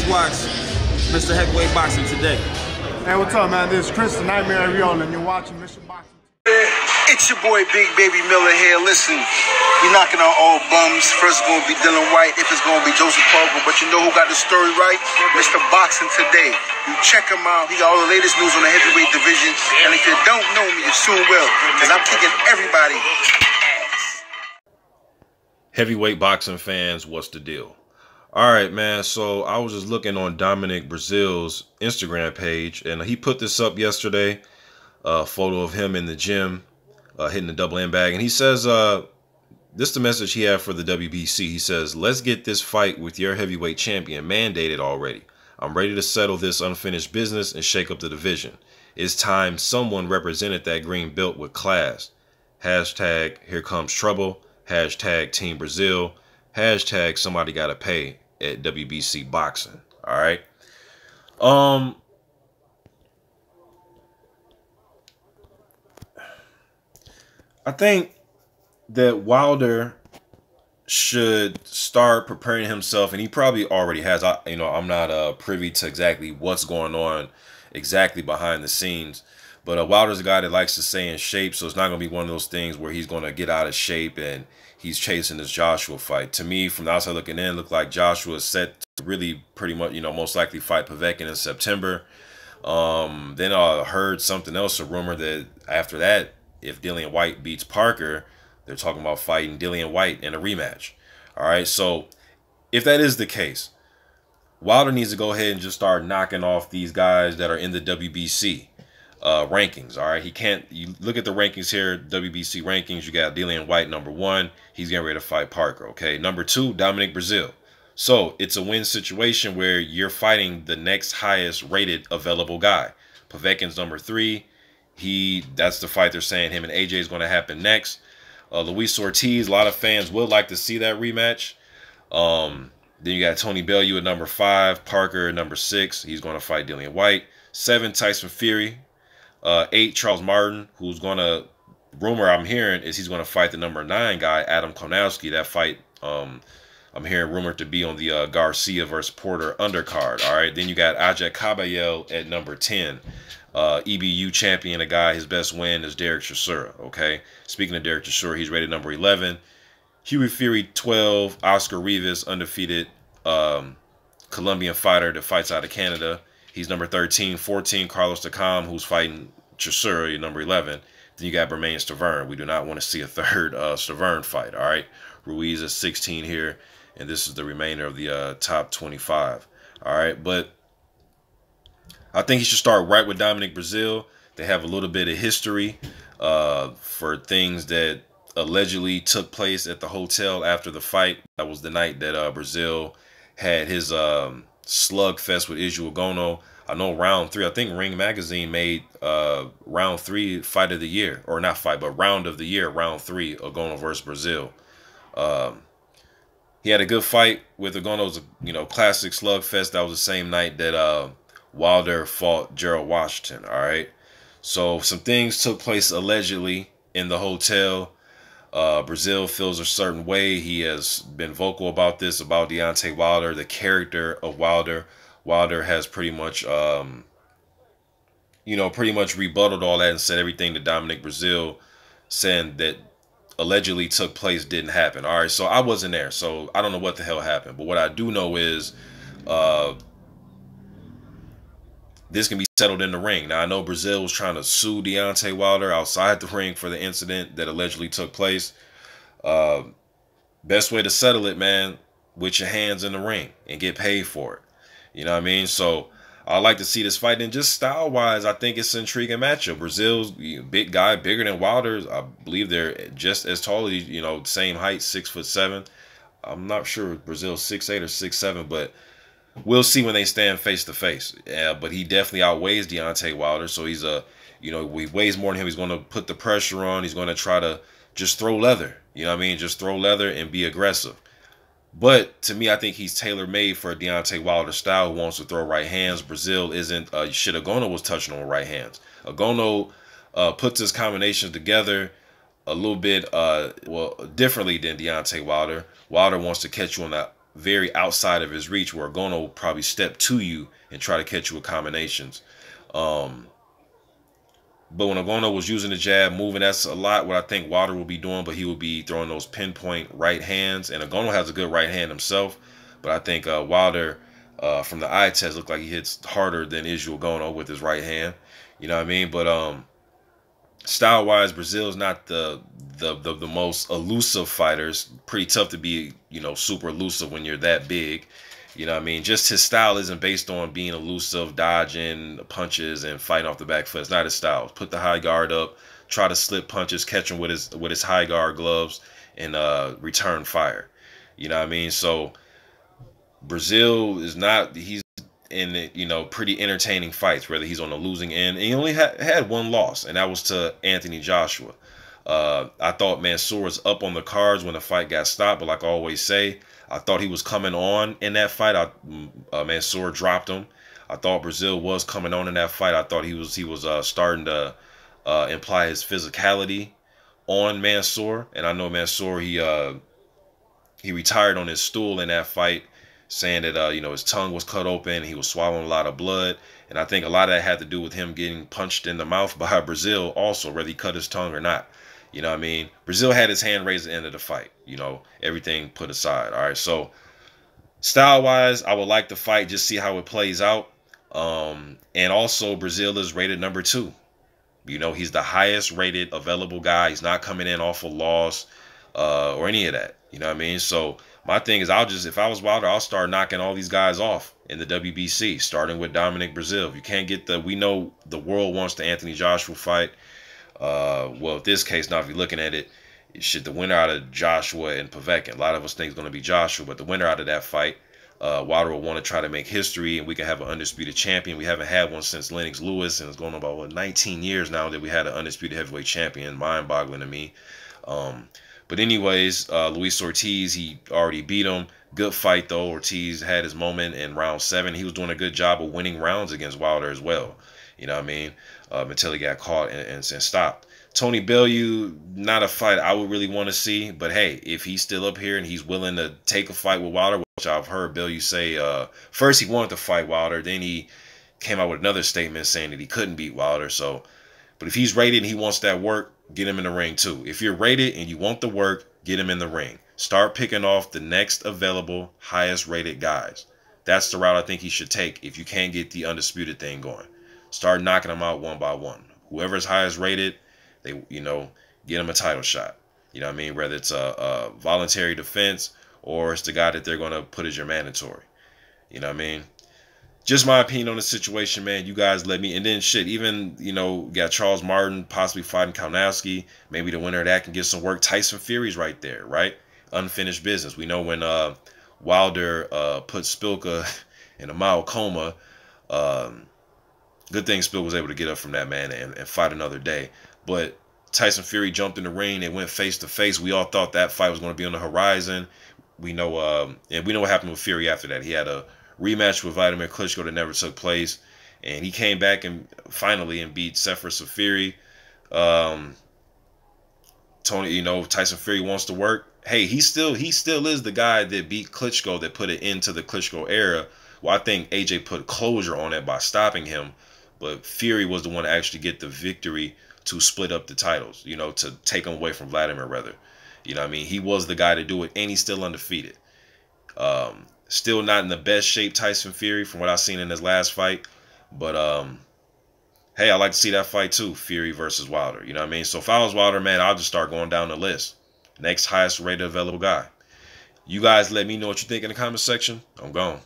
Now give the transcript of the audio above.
watch Mr. Heavyweight Boxing today. Hey, what's up, man? This is Chris, the Nightmare Breazeale, and you're watching Mr. Boxing. It's your boy Big Baby Miller here. Listen, we knocking on all bums. First it's gonna be Dylan White, if it's gonna be Joseph Parker, but you know who got the story right? Mr. Boxing Today. You check him out. He got all the latest news on the heavyweight division. And if you don't know me, you soon will, because I'm kicking everybody ass. Heavyweight boxing fans, what's the deal? All right, man. So I was just looking on Dominic Breazeale's Instagram page, and he put this up yesterday. A photo of him in the gym, hitting the double end bag. And he says, this is the message he had for the WBC. He says, let's get this fight with your heavyweight champion mandated already. I'm ready to settle this unfinished business and shake up the division. It's time someone represented that green belt with class. Hashtag here comes trouble. Hashtag Team Breazeale. Hashtag somebody gotta pay at WBC boxing. All right. I think that Wilder should start preparing himself, and he probably already has. I'm not privy to exactly what's going on exactly behind the scenes, but Wilder's a guy that likes to stay in shape, so it's not going to be one of those things where he's going to get out of shape and he's chasing this Joshua fight. To me, from the outside looking in, it looked like Joshua is set to really pretty much, most likely fight Povetkin in September. Then I heard something else, a rumor that after that, if Dillian White beats Parker, they're talking about fighting Dillian White in a rematch. All right, so if that is the case, Wilder needs to go ahead and just start knocking off these guys that are in the WBC rankings. All right, he can't. You look at the rankings here, WBC rankings. You got Dillian White #1. He's getting ready to fight Parker. Okay, #2, Dominic Breazeale. So it's a win situation where you're fighting the next highest rated available guy. Povetkin's #3. That's the fight they're saying him and AJ is going to happen next. Luis Ortiz, a lot of fans would like to see that rematch. Then you got Tony Bellew at #5, Parker at #6. He's going to fight Dillian White. 7, Tyson Fury. 8, Charles Martin, who's going to, rumor I'm hearing is he's going to fight the #9 guy, Adam Konowski. That fight, I'm hearing rumored to be on the Garcia versus Porter undercard. All right, then you got Ajay Caballel at #10. EBU champion, a guy, his best win is Derek Chisora. Okay, speaking of Derek Chisora, he's rated #11. Hughie Fury 12, Oscar Rivas, undefeated Colombian fighter that fights out of Canada. He's #13. 14, Carlos Takam, who's fighting Chisora, #11. Then you got Bermain Stavern. We do not want to see a third Stavern fight. All right, Ruiz is 16 here, and this is the remainder of the top 25. All right, but I think he should start right with Dominic Breazeale. They have a little bit of history for things that allegedly took place at the hotel after the fight. That was the night that Breazeale had his slugfest with Israel Gono. I know round 3, I think Ring Magazine made round 3 fight of the year, or not fight, but round of the year, round 3, Ogono versus Breazeale. He had a good fight with Ogono's, classic slugfest. That was the same night that Wilder fought Gerald Washington. All right, so some things took place allegedly in the hotel. Breazeale feels a certain way. He has been vocal about this, about Deontay Wilder, the character of Wilder. Wilder has pretty much, pretty much rebutted all that and said everything that Dominic Breazeale said that allegedly took place didn't happen. All right, so I wasn't there, so I don't know what the hell happened. But what I do know is this can be settled in the ring. Now, I know Breazeale was trying to sue Deontay Wilder outside the ring for the incident that allegedly took place. Best way to settle it, man, with your hands in the ring and get paid for it. You know what I mean? So I like to see this fight. And just style-wise, I think it's an intriguing matchup. Breazeale's big guy, bigger than Wilder's. I believe they're just as tall as, same height, 6'7". I'm not sure if Breazeale's 6'8" or 6'7", but we'll see when they stand face to face. Yeah, but he definitely outweighs Deontay Wilder. So he's he weighs more than him. He's going to put the pressure on. He's going to try to just throw leather. You know what I mean? Just throw leather and be aggressive. But to me, I think he's tailor-made for a Deontay Wilder style who wants to throw right hands. Breazeale isn't. Ogono was touching on right hands. Ogono puts his combinations together a little bit differently than Deontay Wilder. Wilder wants to catch you on that very outside of his reach, where Ogono will probably step to you and try to catch you with combinations. But when Ogono was using the jab, moving, that's a lot what I think Wilder will be doing, but he will be throwing those pinpoint right hands. And Ogono has a good right hand himself, but I think Wilder, from the eye test, looked like he hits harder than Israel Ogono with his right hand. You know what I mean? But style-wise, Breazeale is not the most elusive fighters. Pretty tough to be, you know, super elusive when you're that big. You know what I mean? Just his style isn't based on being elusive, dodging punches and fighting off the back foot. It's not his style. Put the high guard up, try to slip punches, catch him with his high guard gloves, and return fire. You know what I mean? So Breazeale is not, he's in, you know, pretty entertaining fights, whether he's on the losing end. And he only had one loss, and that was to Anthony Joshua. I thought Mansour was up on the cards when the fight got stopped, but like I always say, I thought he was coming on in that fight. Mansour dropped him. I thought Breazeale was coming on in that fight. I thought he was starting to imply his physicality on Mansour, and I know Mansour, he retired on his stool in that fight, saying that you know, his tongue was cut open, he was swallowing a lot of blood, and I think a lot of that had to do with him getting punched in the mouth by Breazeale also, whether he cut his tongue or not. You know what I mean? Breazeale had his hand raised at the end of the fight. You know, everything put aside. All right, so style-wise, I would like the fight, just see how it plays out. And also, Breazeale is rated number 2. You know, he's the highest rated available guy. He's not coming in off a loss or any of that. You know what I mean? So my thing is, if I was Wilder, I'll start knocking all these guys off in the WBC, starting with Dominic Breazeale. If you can't get we know the world wants the Anthony Joshua fight. Well, in this case, now if you're looking at it, the winner out of Joshua and Povetkin. A lot of us think it's going to be Joshua, but the winner out of that fight, Wilder will want to try to make history, and we can have an undisputed champion. We haven't had one since Lennox Lewis, and it's going on about 19 years now that we had an undisputed heavyweight champion. Mind-boggling to me. But anyways, Luis Ortiz, he already beat him. Good fight, though. Ortiz had his moment in round 7. He was doing a good job of winning rounds against Wilder as well. You know what I mean? Until he got caught and stopped. Tony Bellew, not a fight I would really want to see. But hey, if he's still up here and he's willing to take a fight with Wilder, which I've heard Bellew say, first he wanted to fight Wilder, then he came out with another statement saying that he couldn't beat Wilder. So, but if he's rated and he wants that work, get him in the ring too. If you're rated and you want the work, get him in the ring. Start picking off the next available highest rated guys. That's the route I think he should take if you can't get the undisputed thing going. Start knocking them out one by one. Whoever's highest rated, they, you know, get him a title shot. You know what I mean? Whether it's a voluntary defense or it's the guy that they're going to put as your mandatory. You know what I mean? Just my opinion on the situation, man. You guys let me. And then shit, even, you know, got Charles Martin possibly fighting Kaunowski. Maybe the winner of that can get some work. Tyson Fury's right there, right? Unfinished business. We know when Wilder put Spilka in a mild coma, good thing Spilka was able to get up from that, man, and fight another day. But Tyson Fury jumped in the ring. They went face to face. We all thought that fight was going to be on the horizon. We know, and we know what happened with Fury after that. He had a rematch with Vladimir Klitschko that never took place, and he came back and finally beat Sefer Safiri. Tony, you know, Tyson Fury wants to work. Hey, he still is the guy that beat Klitschko, that put it into the Klitschko era. Well, I think AJ put closure on it by stopping him, but Fury was the one to actually get the victory to split up the titles, you know, to take him away from Vladimir, rather. You know what I mean? He was the guy to do it, and he's still undefeated. Still not in the best shape, Tyson Fury, from what I've seen in his last fight. But, hey, I'd like to see that fight too, Fury versus Wilder. You know what I mean? So if I was Wilder, man, I'll just start going down the list. Next highest rated available guy. You guys let me know what you think in the comment section. I'm gone.